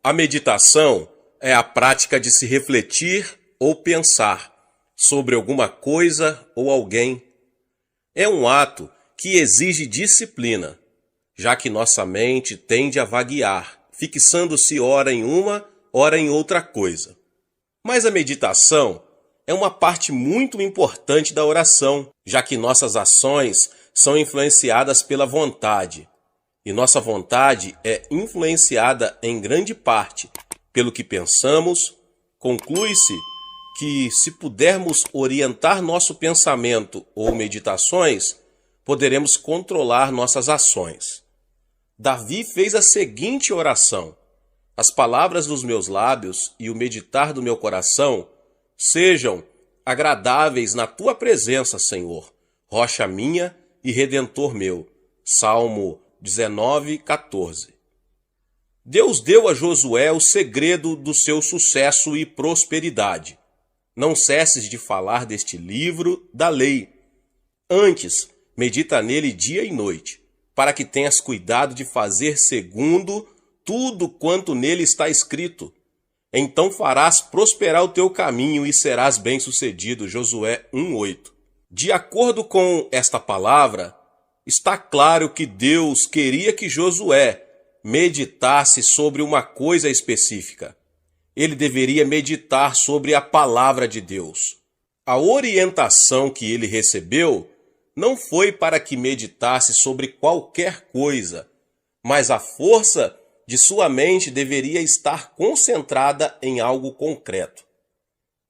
A meditação é a prática de se refletir ou pensar sobre alguma coisa ou alguém. É um ato que exige disciplina, já que nossa mente tende a vaguear, fixando-se ora em uma, ora em outra coisa. Mas a meditação é uma parte muito importante da oração, já que nossas ações são influenciadas pela vontade. E nossa vontade é influenciada em grande parte pelo que pensamos. Conclui-se que, se pudermos orientar nosso pensamento ou meditações, poderemos controlar nossas ações. Davi fez a seguinte oração: as palavras dos meus lábios e o meditar do meu coração sejam agradáveis na tua presença, Senhor, rocha minha e redentor meu. Salmo 19:14. Deus deu a Josué o segredo do seu sucesso e prosperidade. Não cesses de falar deste livro da lei. Antes, medita nele dia e noite, para que tenhas cuidado de fazer segundo tudo quanto nele está escrito. Então farás prosperar o teu caminho e serás bem-sucedido. Josué 1:8. De acordo com esta palavra, está claro que Deus queria que Josué meditasse sobre uma coisa específica. Ele deveria meditar sobre a palavra de Deus. A orientação que ele recebeu não foi para que meditasse sobre qualquer coisa, mas a força de sua mente deveria estar concentrada em algo concreto.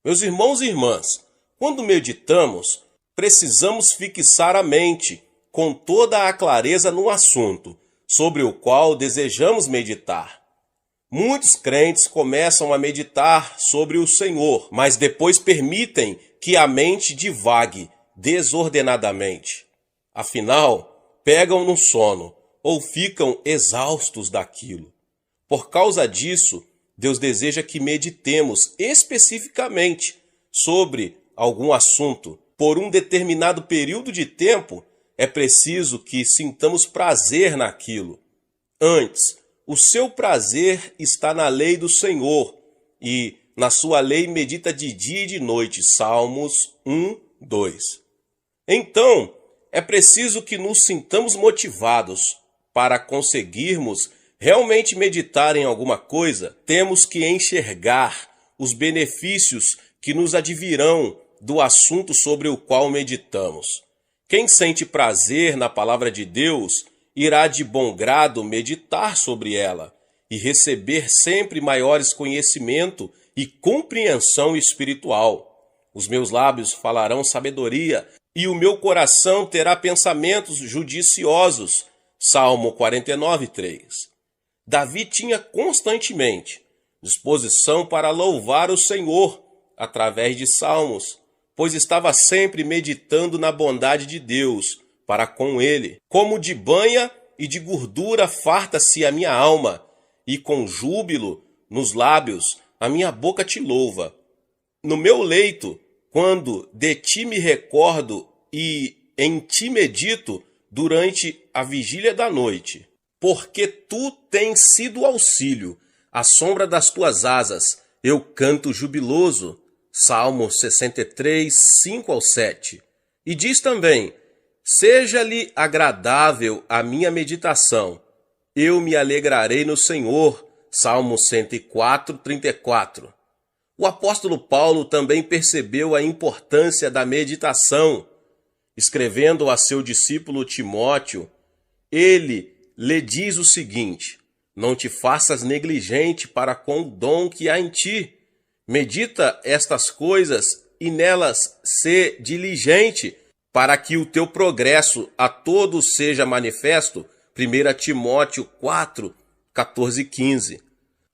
Meus irmãos e irmãs, quando meditamos, precisamos fixar a mente com toda a clareza no assunto sobre o qual desejamos meditar. Muitos crentes começam a meditar sobre o Senhor, mas depois permitem que a mente divague desordenadamente. Afinal, pegam no sono ou ficam exaustos daquilo. Por causa disso, Deus deseja que meditemos especificamente sobre algum assunto. Por um determinado período de tempo, é preciso que sintamos prazer naquilo. Antes, o seu prazer está na lei do Senhor, e na sua lei medita de dia e de noite. Salmos 1:2. Então, é preciso que nos sintamos motivados. Para conseguirmos realmente meditar em alguma coisa, temos que enxergar os benefícios que nos advirão do assunto sobre o qual meditamos. Quem sente prazer na palavra de Deus irá de bom grado meditar sobre ela e receber sempre maiores conhecimento e compreensão espiritual. Os meus lábios falarão sabedoria e o meu coração terá pensamentos judiciosos. Salmo 49:3. Davi tinha constantemente disposição para louvar o Senhor através de salmos, pois estava sempre meditando na bondade de Deus para com ele. Como de banha e de gordura farta-se a minha alma, e com júbilo nos lábios a minha boca te louva. No meu leito, quando de ti me recordo e em ti medito durante a vigília da noite, porque tu tens sido auxílio, à sombra das tuas asas eu canto jubiloso. Salmo 63, 5-7. E diz também: seja-lhe agradável a minha meditação, eu me alegrarei no Senhor. Salmo 104, 34. O apóstolo Paulo também percebeu a importância da meditação. Escrevendo a seu discípulo Timóteo, ele lhe diz o seguinte: não te faças negligente para com o dom que há em ti. Medita estas coisas e nelas sê diligente, para que o teu progresso a todos seja manifesto. 1 Timóteo 4, 14 e 15.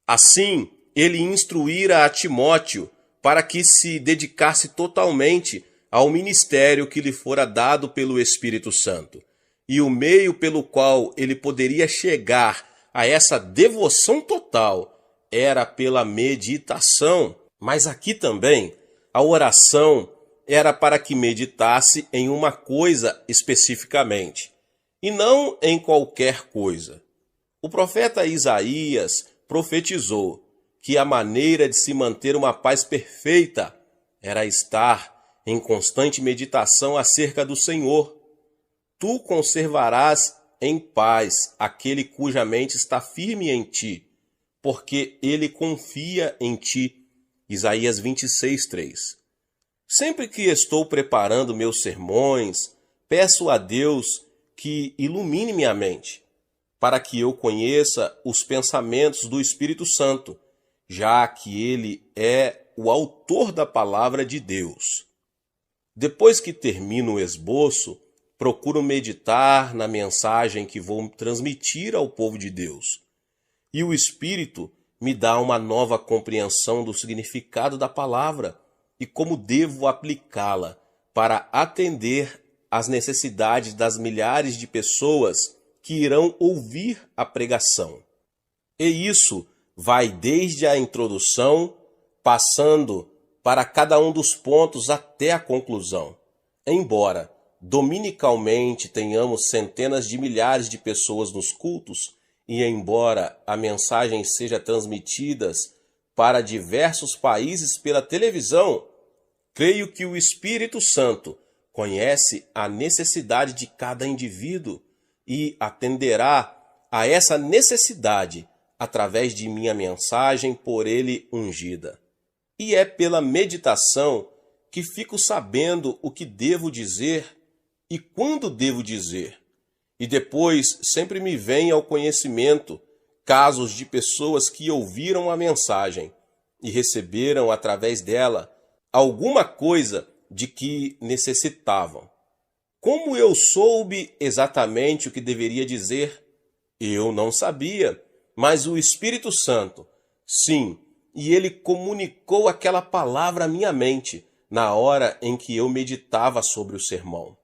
Assim, ele instruíra a Timóteo para que se dedicasse totalmente ao ministério que lhe fora dado pelo Espírito Santo. E o meio pelo qual ele poderia chegar a essa devoção total era pela meditação. Mas aqui também, a oração era para que meditasse em uma coisa especificamente, e não em qualquer coisa. O profeta Isaías profetizou que a maneira de se manter uma paz perfeita era estar em constante meditação acerca do Senhor. Tu conservarás em paz aquele cuja mente está firme em ti, porque ele confia em ti. Isaías 26:3. Sempre que estou preparando meus sermões, peço a Deus que ilumine minha mente, para que eu conheça os pensamentos do Espírito Santo, já que ele é o autor da palavra de Deus. Depois que termino o esboço, procuro meditar na mensagem que vou transmitir ao povo de Deus. E o Espírito me dá uma nova compreensão do significado da palavra e como devo aplicá-la para atender às necessidades das milhares de pessoas que irão ouvir a pregação. E isso vai desde a introdução, passando para cada um dos pontos até a conclusão. Embora dominicalmente tenhamos centenas de milhares de pessoas nos cultos, e embora a mensagem seja transmitida para diversos países pela televisão, creio que o Espírito Santo conhece a necessidade de cada indivíduo e atenderá a essa necessidade através de minha mensagem por ele ungida. E é pela meditação que fico sabendo o que devo dizer e quando devo dizer. E depois sempre me vem ao conhecimento casos de pessoas que ouviram a mensagem e receberam através dela alguma coisa de que necessitavam. Como eu soube exatamente o que deveria dizer? Eu não sabia, mas o Espírito Santo, sim, e ele comunicou aquela palavra à minha mente na hora em que eu meditava sobre o sermão.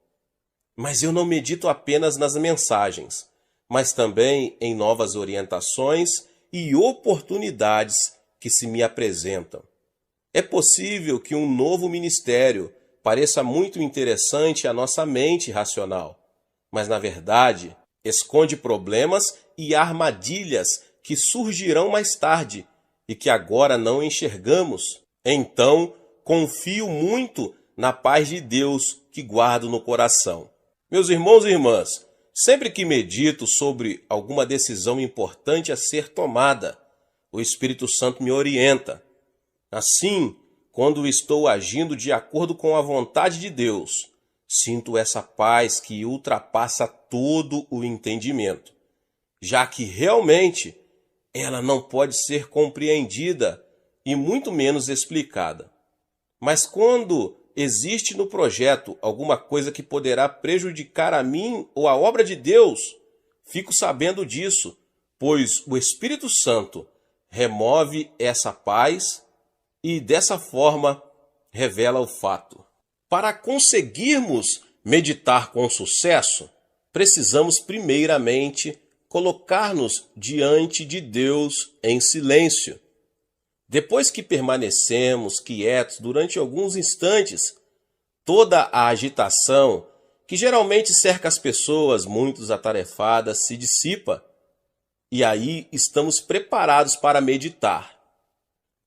Mas eu não medito apenas nas mensagens, mas também em novas orientações e oportunidades que se me apresentam. É possível que um novo ministério pareça muito interessante à nossa mente racional, mas na verdade esconde problemas e armadilhas que surgirão mais tarde e que agora não enxergamos. Então, confio muito na paz de Deus que guardo no coração. Meus irmãos e irmãs, sempre que medito sobre alguma decisão importante a ser tomada, o Espírito Santo me orienta. Assim, quando estou agindo de acordo com a vontade de Deus, sinto essa paz que ultrapassa todo o entendimento, já que realmente ela não pode ser compreendida e muito menos explicada. Mas quando existe no projeto alguma coisa que poderá prejudicar a mim ou a obra de Deus, fico sabendo disso, pois o Espírito Santo remove essa paz e dessa forma revela o fato. Para conseguirmos meditar com sucesso, precisamos primeiramente colocar-nos diante de Deus em silêncio. Depois que permanecemos quietos durante alguns instantes, toda a agitação que geralmente cerca as pessoas muito atarefadas se dissipa, e aí estamos preparados para meditar.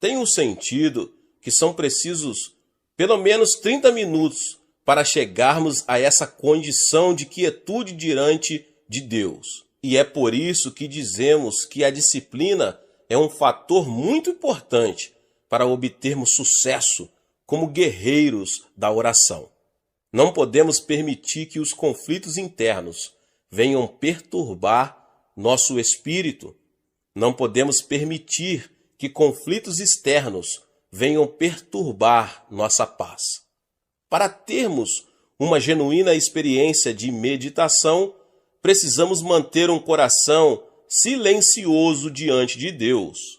Tenho sentido que são precisos pelo menos 30 minutos para chegarmos a essa condição de quietude diante de Deus. E é por isso que dizemos que a disciplina é um fator muito importante para obtermos sucesso como guerreiros da oração. Não podemos permitir que os conflitos internos venham perturbar nosso espírito. Não podemos permitir que conflitos externos venham perturbar nossa paz. Para termos uma genuína experiência de meditação, precisamos manter um coração silencioso diante de Deus.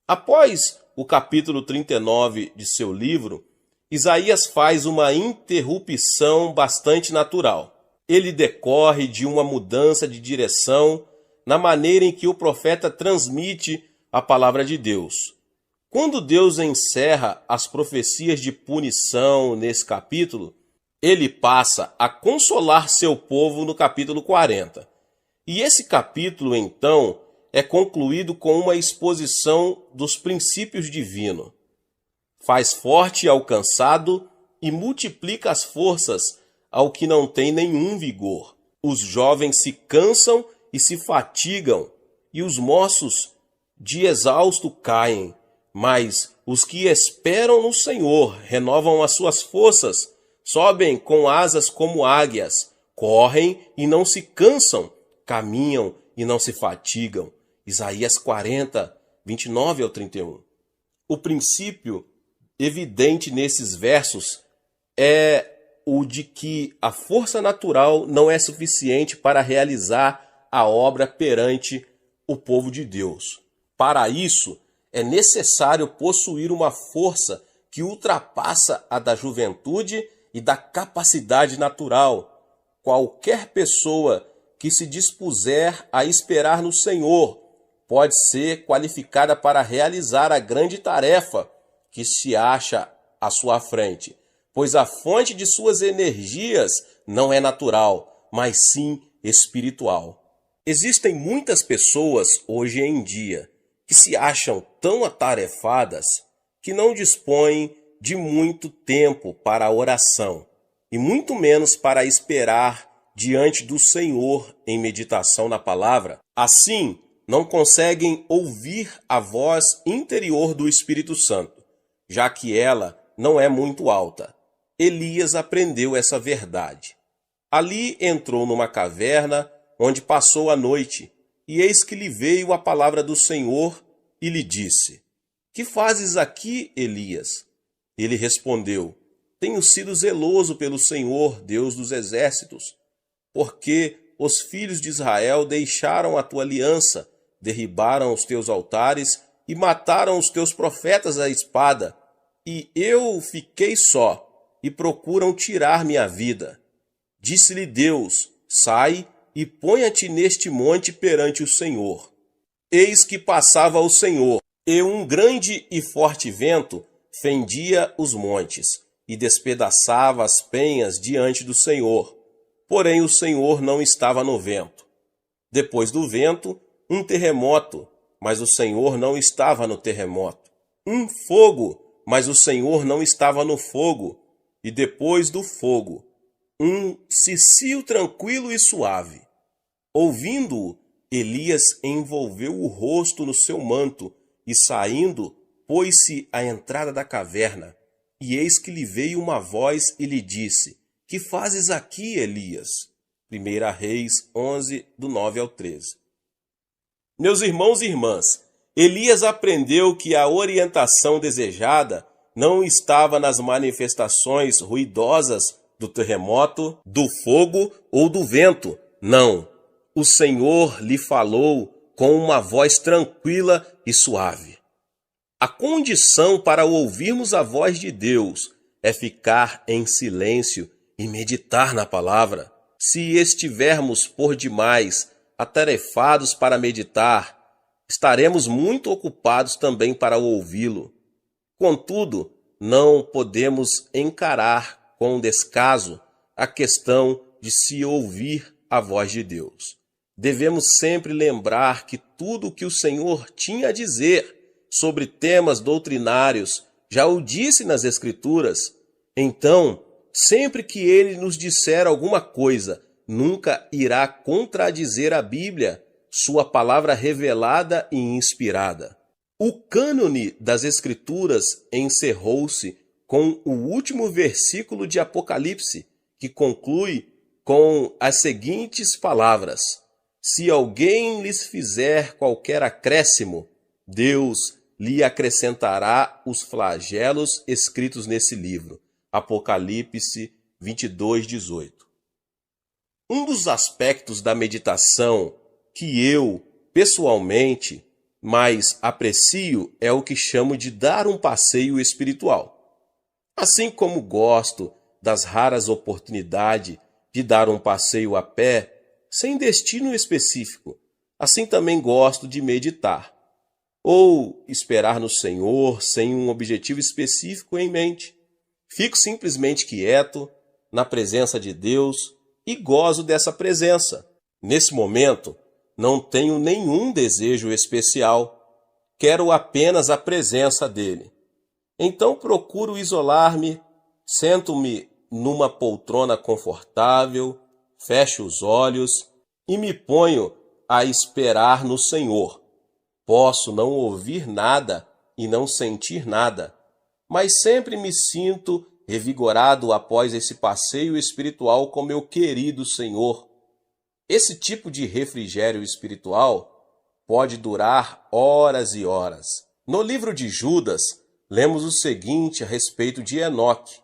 Após o capítulo 39 de seu livro, Isaías faz uma interrupção bastante natural. Ele decorre de uma mudança de direção na maneira em que o profeta transmite a palavra de Deus. Quando Deus encerra as profecias de punição nesse capítulo, ele passa a consolar seu povo no capítulo 40. E esse capítulo, então, é concluído com uma exposição dos princípios divinos. Faz forte ao cansado e multiplica as forças ao que não tem nenhum vigor. Os jovens se cansam e se fatigam, e os moços de exausto caem. Mas os que esperam no Senhor renovam as suas forças, sobem com asas como águias, correm e não se cansam, caminham e não se fatigam. Isaías 40, 29 ao 31. O princípio evidente nesses versos é o de que a força natural não é suficiente para realizar a obra perante o povo de Deus. Para isso, é necessário possuir uma força que ultrapassa a da juventude e da capacidade natural. Qualquer pessoa que se dispuser a esperar no Senhor pode ser qualificada para realizar a grande tarefa que se acha à sua frente, pois a fonte de suas energias não é natural, mas sim espiritual. Existem muitas pessoas hoje em dia que se acham tão atarefadas que não dispõem de muito tempo para a oração e muito menos para esperar diante do Senhor em meditação na palavra. Assim, não conseguem ouvir a voz interior do Espírito Santo, já que ela não é muito alta. Elias aprendeu essa verdade. Ali entrou numa caverna onde passou a noite, e eis que lhe veio a palavra do Senhor e lhe disse: Que fazes aqui, Elias? Ele respondeu: Tenho sido zeloso pelo Senhor, Deus dos exércitos, porque os filhos de Israel deixaram a tua aliança, derribaram os teus altares e mataram os teus profetas à espada, e eu fiquei só, e procuram tirar minha vida. Disse-lhe Deus: Sai e ponha-te neste monte perante o Senhor. Eis que passava o Senhor, e um grande e forte vento fendia os montes, e despedaçava as penhas diante do Senhor. Porém o Senhor não estava no vento. Depois do vento, um terremoto, mas o Senhor não estava no terremoto. Um fogo, mas o Senhor não estava no fogo. E depois do fogo, um cicio tranquilo e suave. Ouvindo-o, Elias envolveu o rosto no seu manto e, saindo, pôs-se à entrada da caverna. E eis que lhe veio uma voz e lhe disse: Que fazes aqui, Elias? 1 Reis 11, do 9 ao 13. Meus irmãos e irmãs, Elias aprendeu que a orientação desejada não estava nas manifestações ruidosas do terremoto, do fogo ou do vento. Não. O Senhor lhe falou com uma voz tranquila e suave. A condição para ouvirmos a voz de Deus é ficar em silêncio e meditar na palavra. Se estivermos por demais atarefados para meditar, estaremos muito ocupados também para ouvi-lo. Contudo, não podemos encarar com descaso a questão de se ouvir a voz de Deus. Devemos sempre lembrar que tudo o que o Senhor tinha a dizer sobre temas doutrinários já o disse nas Escrituras. Então, sempre que ele nos disser alguma coisa, nunca irá contradizer a Bíblia, sua palavra revelada e inspirada. O cânone das Escrituras encerrou-se com o último versículo de Apocalipse, que conclui com as seguintes palavras: Se alguém lhes fizer qualquer acréscimo, Deus lhe acrescentará os flagelos escritos nesse livro. Apocalipse 22, 18. Um dos aspectos da meditação que eu, pessoalmente, mais aprecio é o que chamo de dar um passeio espiritual. Assim como gosto das raras oportunidades de dar um passeio a pé, sem destino específico, assim também gosto de meditar, ou esperar no Senhor sem um objetivo específico em mente. Fico simplesmente quieto, na presença de Deus, e gozo dessa presença. Nesse momento, não tenho nenhum desejo especial, quero apenas a presença dele. Então procuro isolar-me, sento-me numa poltrona confortável, fecho os olhos e me ponho a esperar no Senhor. Posso não ouvir nada e não sentir nada, mas sempre me sinto revigorado após esse passeio espiritual com meu querido Senhor. Esse tipo de refrigério espiritual pode durar horas e horas. No livro de Judas, lemos o seguinte a respeito de Enoque.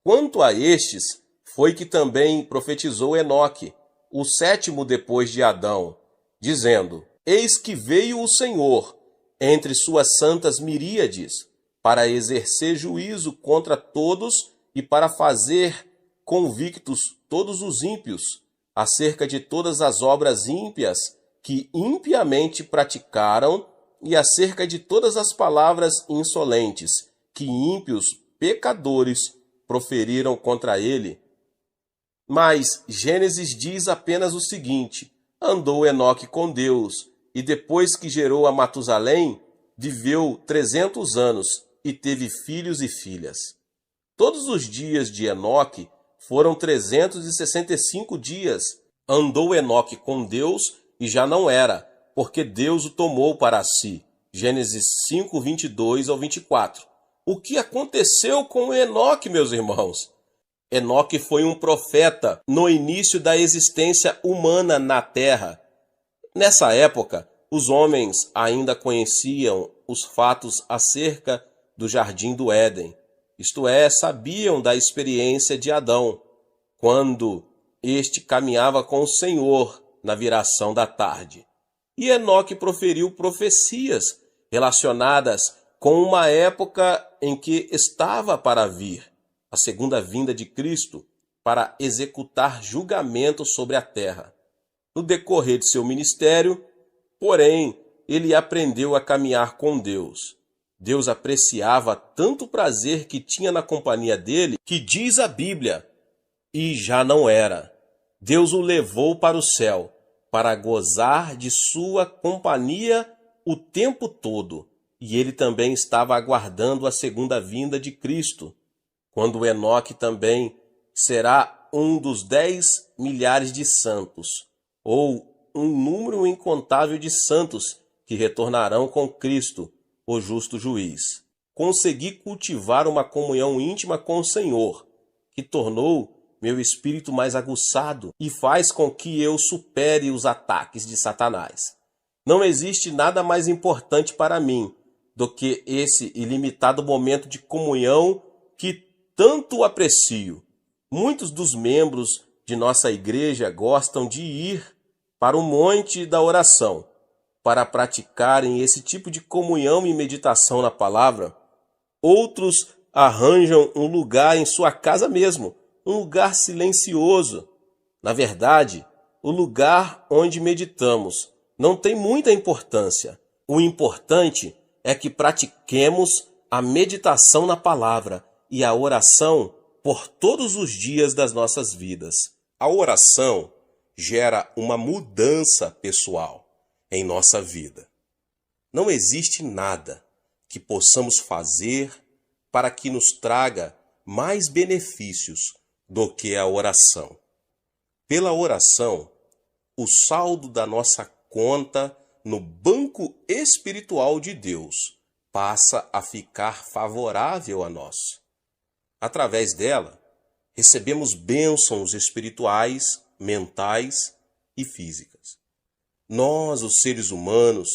Quanto a estes, foi que também profetizou Enoque, o sétimo depois de Adão, dizendo: Eis que veio o Senhor entre suas santas miríades, para exercer juízo contra todos e para fazer convictos todos os ímpios, acerca de todas as obras ímpias que impiamente praticaram e acerca de todas as palavras insolentes que ímpios pecadores proferiram contra ele. Mas Gênesis diz apenas o seguinte: andou Enoque com Deus, e depois que gerou a Matusalém, viveu 300 anos e teve filhos e filhas. Todos os dias de Enoque foram 365 dias. Andou Enoque com Deus e já não era, porque Deus o tomou para si. Gênesis 5, 22 ao 24. O que aconteceu com Enoque, meus irmãos? Enoque foi um profeta no início da existência humana na terra. Nessa época, os homens ainda conheciam os fatos acerca do jardim do Éden. Isto é, sabiam da experiência de Adão, quando este caminhava com o Senhor na viração da tarde. E Enoque proferiu profecias relacionadas com uma época em que estava para vir, a segunda vinda de Cristo, para executar julgamento sobre a terra. No decorrer de seu ministério, porém, ele aprendeu a caminhar com Deus. Deus apreciava tanto o prazer que tinha na companhia dele, que diz a Bíblia, e já não era. Deus o levou para o céu, para gozar de sua companhia o tempo todo. E ele também estava aguardando a segunda vinda de Cristo, quando Enoque também será um dos 10 milhares de santos, ou um número incontável de santos que retornarão com Cristo, o justo juiz. Consegui cultivar uma comunhão íntima com o Senhor, que tornou meu espírito mais aguçado e faz com que eu supere os ataques de Satanás. Não existe nada mais importante para mim do que esse ilimitado momento de comunhão que tanto aprecio. Muitos dos membros de nossa igreja gostam de ir para o monte da oração para praticarem esse tipo de comunhão e meditação na palavra. Outros arranjam um lugar em sua casa mesmo, um lugar silencioso. Na verdade, o lugar onde meditamos não tem muita importância. O importante é que pratiquemos a meditação na palavra e a oração por todos os dias das nossas vidas. A oração gera uma mudança pessoal em nossa vida. Não existe nada que possamos fazer para que nos traga mais benefícios do que a oração. Pela oração, o saldo da nossa conta no banco espiritual de Deus passa a ficar favorável a nós. Através dela, recebemos bênçãos espirituais, mentais e físicas. Nós, os seres humanos,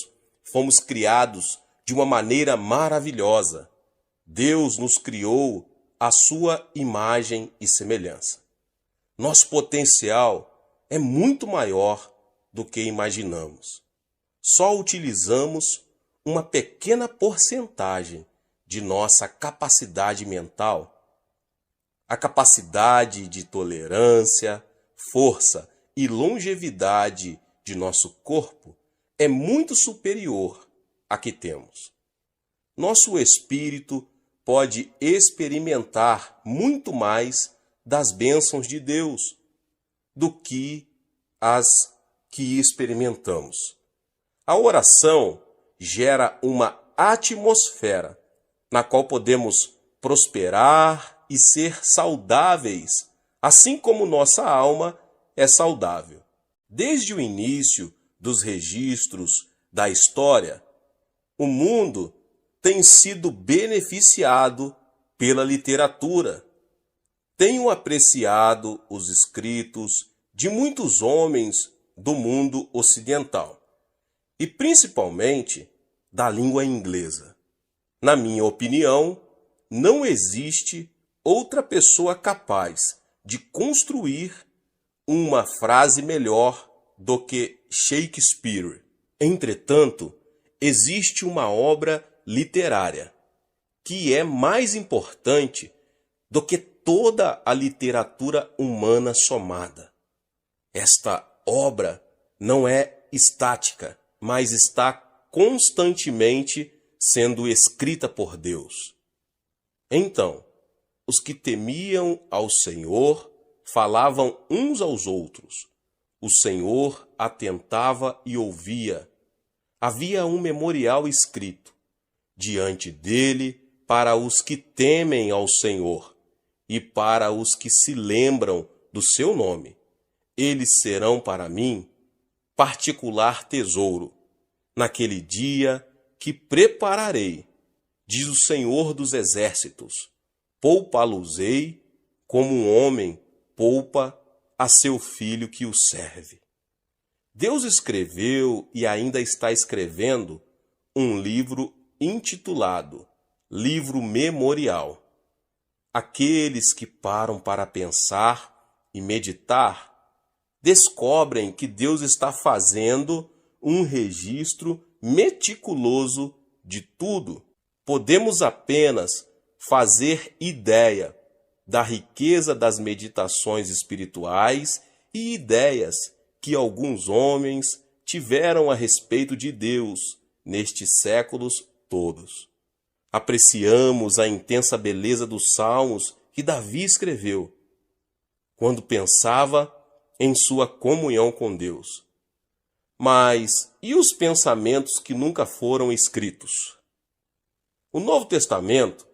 fomos criados de uma maneira maravilhosa. Deus nos criou à sua imagem e semelhança. Nosso potencial é muito maior do que imaginamos. Só utilizamos uma pequena porcentagem de nossa capacidade mental. A capacidade de tolerância, força e longevidade de nosso corpo é muito superior à que temos. Nosso espírito pode experimentar muito mais das bênçãos de Deus do que as que experimentamos. A oração gera uma atmosfera na qual podemos prosperar e ser saudáveis, assim como nossa alma é saudável. Desde o início dos registros da história, o mundo tem sido beneficiado pela literatura. Tenho apreciado os escritos de muitos homens do mundo ocidental, e principalmente da língua inglesa. Na minha opinião, não existe outra pessoa capaz de construir uma frase melhor do que Shakespeare. Entretanto, existe uma obra literária que é mais importante do que toda a literatura humana somada. Esta obra não é estática, mas está constantemente sendo escrita por Deus. Então, os que temiam ao Senhor falavam uns aos outros. O Senhor atentava e ouvia. Havia um memorial escrito diante dele para os que temem ao Senhor e para os que se lembram do seu nome. Eles serão para mim particular tesouro, naquele dia que prepararei, diz o Senhor dos Exércitos. Poupá-los-ei como um homem poupa a seu filho que o serve. Deus escreveu e ainda está escrevendo um livro intitulado Livro Memorial. Aqueles que param para pensar e meditar descobrem que Deus está fazendo um registro meticuloso de tudo. Podemos apenas fazer ideia da riqueza das meditações espirituais e ideias que alguns homens tiveram a respeito de Deus nestes séculos todos. Apreciamos a intensa beleza dos salmos que Davi escreveu quando pensava em sua comunhão com Deus. Mas e os pensamentos que nunca foram escritos? O Novo Testamento,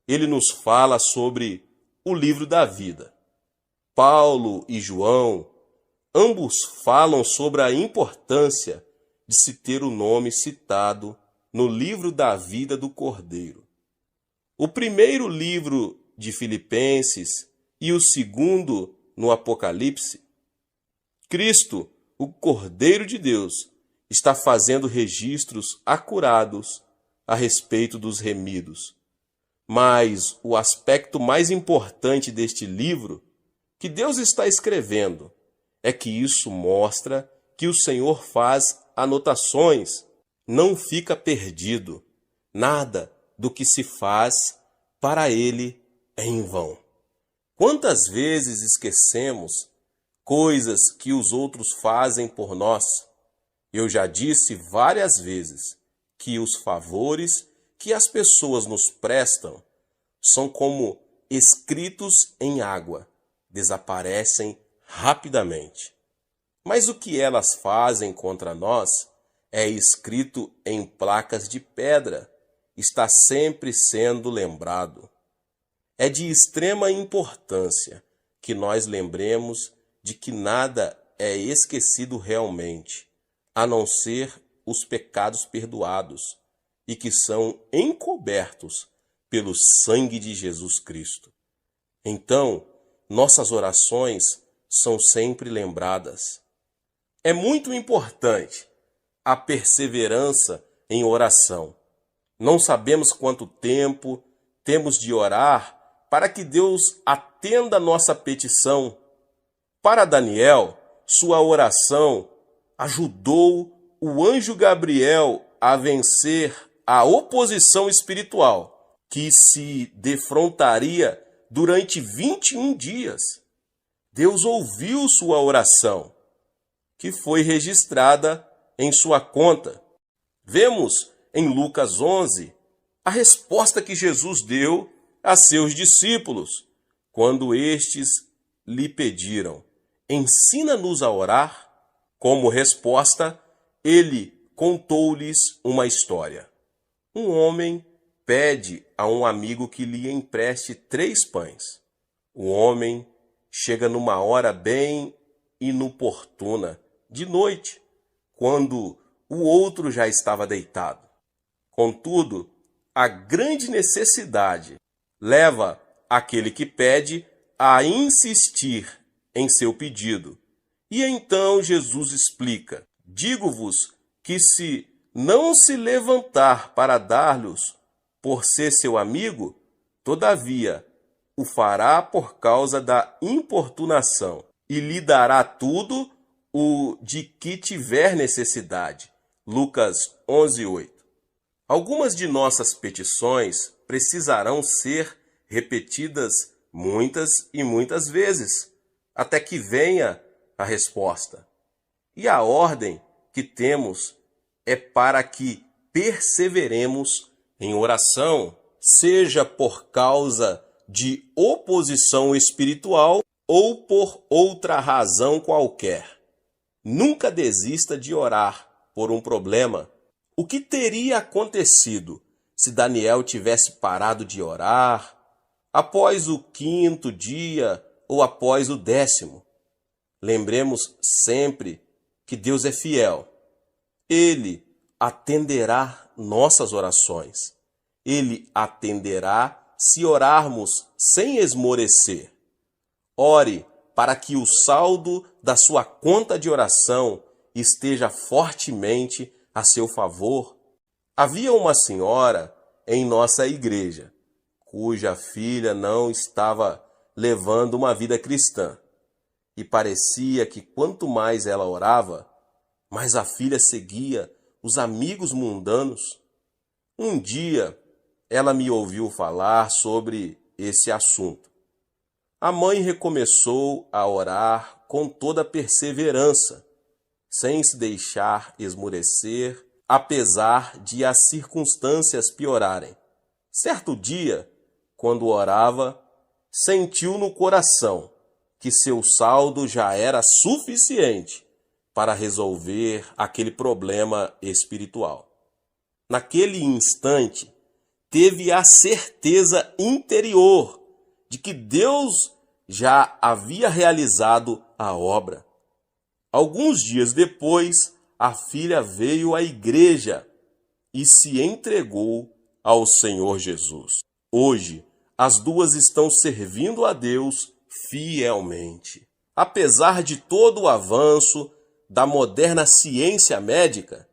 ele nos fala sobre o livro da vida. Paulo e João, ambos falam sobre a importância de se ter o nome citado no livro da vida do Cordeiro. O primeiro livro de Filipenses e o segundo no Apocalipse, Cristo, o Cordeiro de Deus, está fazendo registros acurados a respeito dos remidos. Mas o aspecto mais importante deste livro que Deus está escrevendo é que isso mostra que o Senhor faz anotações, não fica perdido. Nada do que se faz para Ele é em vão. Quantas vezes esquecemos coisas que os outros fazem por nós? Eu já disse várias vezes que os favores que as pessoas nos prestam são como escritos em água, desaparecem rapidamente. Mas o que elas fazem contra nós é escrito em placas de pedra, está sempre sendo lembrado. É de extrema importância que nós lembremos de que nada é esquecido realmente, a não ser os pecados perdoados e que são encobertos pelo sangue de Jesus Cristo. Então, nossas orações são sempre lembradas. É muito importante a perseverança em oração. Não sabemos quanto tempo temos de orar para que Deus atenda a nossa petição. Para Daniel, sua oração ajudou o anjo Gabriel a vencer a oposição espiritual que se defrontaria durante 21 dias. Deus ouviu sua oração, que foi registrada em sua conta. Vemos em Lucas 11 a resposta que Jesus deu a seus discípulos quando estes lhe pediram: ensina-nos a orar. Como resposta, ele contou-lhes uma história. Um homem pede a um amigo que lhe empreste 3 pães. O homem chega numa hora bem inoportuna, de noite, quando o outro já estava deitado. Contudo, a grande necessidade leva aquele que pede a insistir em seu pedido. E então Jesus explica: digo-vos que se não se levantar para dar-lhes por ser seu amigo, todavia o fará por causa da importunação, e lhe dará tudo o de que tiver necessidade. Lucas 11:8. Algumas de nossas petições precisarão ser repetidas muitas e muitas vezes, até que venha a resposta. E a ordem que temos é para que perseveremos em oração, seja por causa de oposição espiritual ou por outra razão qualquer. Nunca desista de orar por um problema. O que teria acontecido se Daniel tivesse parado de orar após o 5º dia ou após o 10º? Lembremos sempre que Deus é fiel. Ele atenderá nossas orações. Ele atenderá se orarmos sem esmorecer. Ore para que o saldo da sua conta de oração esteja fortemente a seu favor. Havia uma senhora em nossa igreja, cuja filha não estava levando uma vida cristã. E parecia que quanto mais ela orava, mais a filha seguia os amigos mundanos. Um dia, ela me ouviu falar sobre esse assunto. A mãe recomeçou a orar com toda perseverança, sem se deixar esmorecer, apesar de as circunstâncias piorarem. Certo dia, quando orava, sentiu no coração que seu saldo já era suficiente para resolver aquele problema espiritual. Naquele instante, teve a certeza interior de que Deus já havia realizado a obra. Alguns dias depois, a filha veio à igreja e se entregou ao Senhor Jesus. Hoje, as duas estão servindo a Deus fielmente. Apesar de todo o avanço da moderna ciência médica,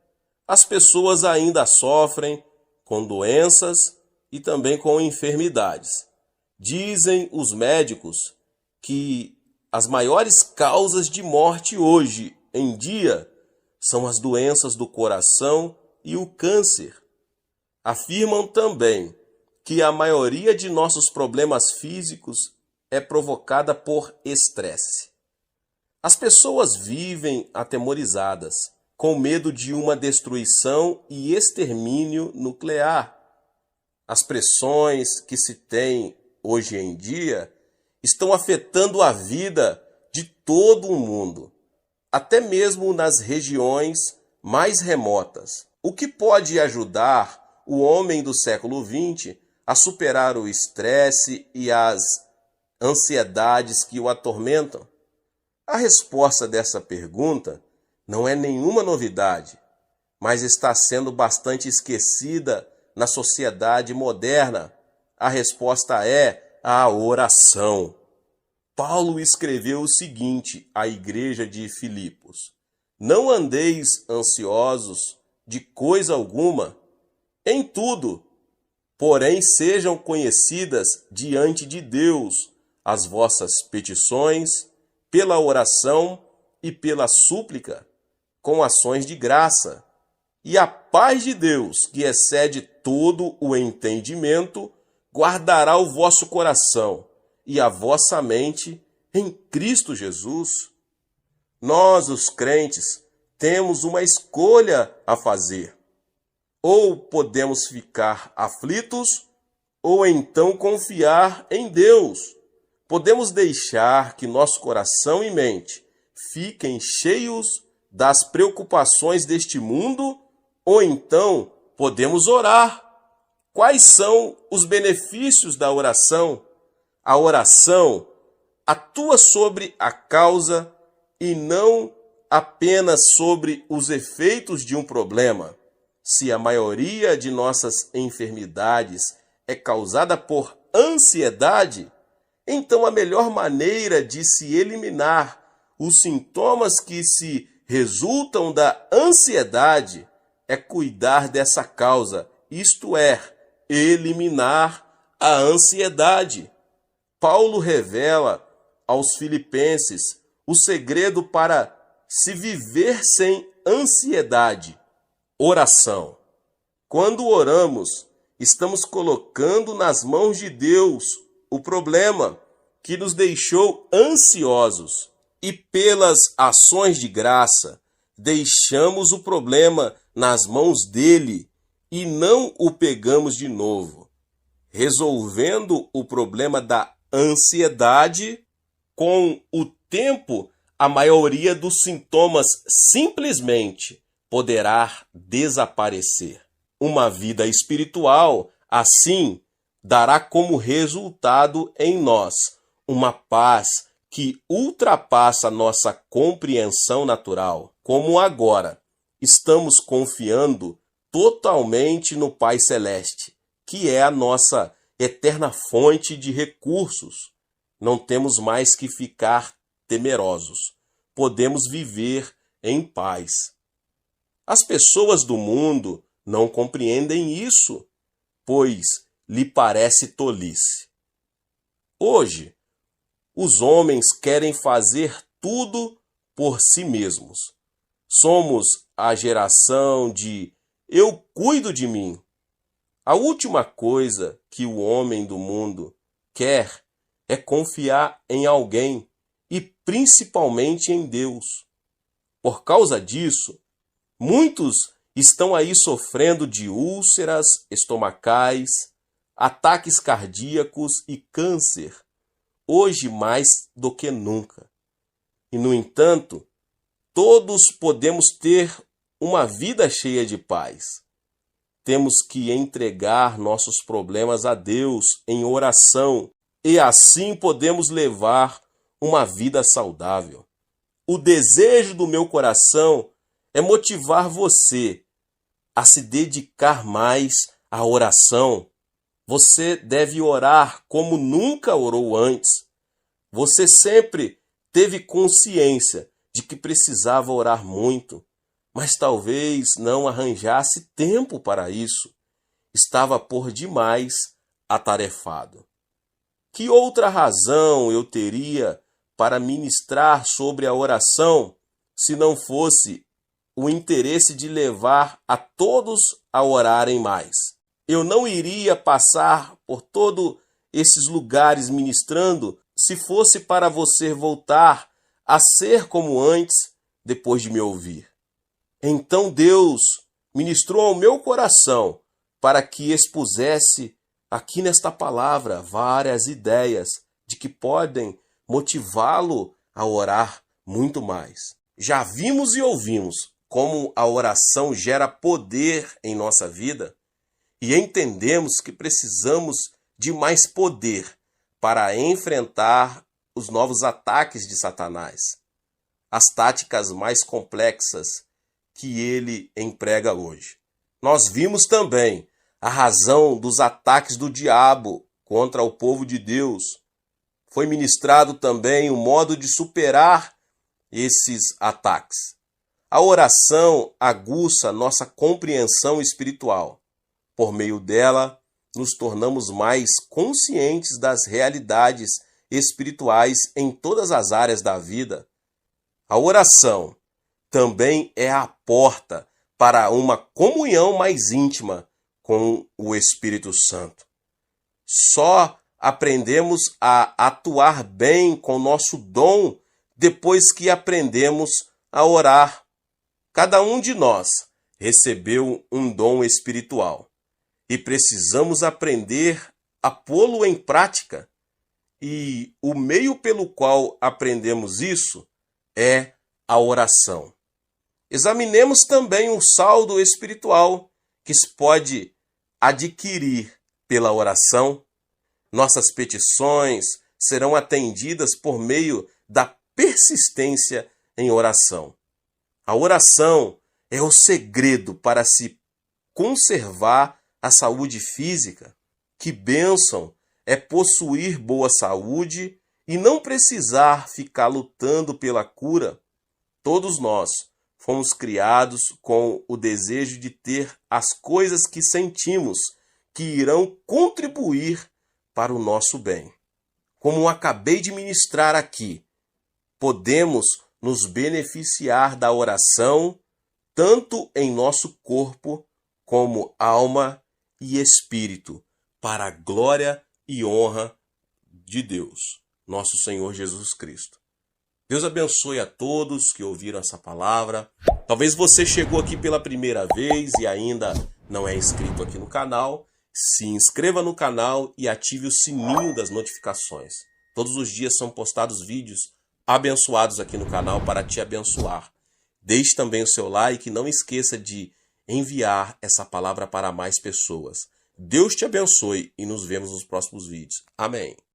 as pessoas ainda sofrem com doenças e também com enfermidades. Dizem os médicos que as maiores causas de morte hoje em dia são as doenças do coração e o câncer. Afirmam também que a maioria de nossos problemas físicos é provocada por estresse. As pessoas vivem atemorizadas, com medo de uma destruição e extermínio nuclear. As pressões que se tem hoje em dia estão afetando a vida de todo o mundo, até mesmo nas regiões mais remotas. O que pode ajudar o homem do século XX a superar o estresse e as ansiedades que o atormentam? A resposta dessa pergunta não é nenhuma novidade, mas está sendo bastante esquecida na sociedade moderna. A resposta é a oração. Paulo escreveu o seguinte à igreja de Filipos: não andeis ansiosos de coisa alguma, em tudo, porém sejam conhecidas diante de Deus as vossas petições, pela oração e pela súplica, com ações de graça. E a paz de Deus, que excede todo o entendimento, guardará o vosso coração e a vossa mente em Cristo Jesus. Nós, os crentes, temos uma escolha a fazer. Ou podemos ficar aflitos, ou então confiar em Deus. Podemos deixar que nosso coração e mente fiquem cheios das preocupações deste mundo, ou então podemos orar. Quais são os benefícios da oração? A oração atua sobre a causa e não apenas sobre os efeitos de um problema. Se a maioria de nossas enfermidades é causada por ansiedade, então a melhor maneira de se eliminar os sintomas que se resultam da ansiedade é cuidar dessa causa, isto é, eliminar a ansiedade. Paulo revela aos Filipenses o segredo para se viver sem ansiedade: oração. Quando oramos, estamos colocando nas mãos de Deus o problema que nos deixou ansiosos, e pelas ações de graça, deixamos o problema nas mãos dele e não o pegamos de novo, resolvendo o problema da ansiedade. Com o tempo, a maioria dos sintomas simplesmente poderá desaparecer. Uma vida espiritual, assim, dará como resultado em nós uma paz que ultrapassa nossa compreensão natural. Como agora estamos confiando totalmente no Pai Celeste, que é a nossa eterna fonte de recursos, não temos mais que ficar temerosos. Podemos viver em paz. As pessoas do mundo não compreendem isso, pois lhe parece tolice. Hoje, os homens querem fazer tudo por si mesmos. Somos a geração de eu cuido de mim. A última coisa que o homem do mundo quer é confiar em alguém e principalmente em Deus. Por causa disso, muitos estão aí sofrendo de úlceras estomacais, ataques cardíacos e câncer, hoje mais do que nunca. E, no entanto, todos podemos ter uma vida cheia de paz. Temos que entregar nossos problemas a Deus em oração e assim podemos levar uma vida saudável. O desejo do meu coração é motivar você a se dedicar mais à oração. Você deve orar como nunca orou antes. Você sempre teve consciência de que precisava orar muito, mas talvez não arranjasse tempo para isso. Estava por demais atarefado. Que outra razão eu teria para ministrar sobre a oração se não fosse o interesse de levar a todos a orarem mais? Eu não iria passar por todos esses lugares ministrando se fosse para você voltar a ser como antes depois de me ouvir. Então Deus ministrou ao meu coração para que expusesse aqui nesta palavra várias ideias de que podem motivá-lo a orar muito mais. Já vimos e ouvimos como a oração gera poder em nossa vida e entendemos que precisamos de mais poder para enfrentar os novos ataques de Satanás, as táticas mais complexas que ele emprega hoje. Nós vimos também a razão dos ataques do diabo contra o povo de Deus. Foi ministrado também o modo de superar esses ataques. A oração aguça nossa compreensão espiritual. Por meio dela, nos tornamos mais conscientes das realidades espirituais em todas as áreas da vida. A oração também é a porta para uma comunhão mais íntima com o Espírito Santo. Só aprendemos a atuar bem com nosso dom depois que aprendemos a orar. Cada um de nós recebeu um dom espiritual e precisamos aprender a pô-lo em prática. E o meio pelo qual aprendemos isso é a oração. Examinemos também o saldo espiritual que se pode adquirir pela oração. Nossas petições serão atendidas por meio da persistência em oração. A oração é o segredo para se conservar a saúde física. Que bênção é possuir boa saúde e não precisar ficar lutando pela cura. Todos nós fomos criados com o desejo de ter as coisas que sentimos que irão contribuir para o nosso bem. Como acabei de ministrar aqui, podemos nos beneficiar da oração tanto em nosso corpo como alma e espírito, para a glória e honra de Deus, nosso Senhor Jesus Cristo. Deus abençoe a todos que ouviram essa palavra. Talvez você chegou aqui pela primeira vez e ainda não é inscrito aqui no canal. Se inscreva no canal e ative o sininho das notificações. Todos os dias são postados vídeos abençoados aqui no canal para te abençoar. Deixe também o seu like e não esqueça de enviar essa palavra para mais pessoas. Deus te abençoe e nos vemos nos próximos vídeos. Amém.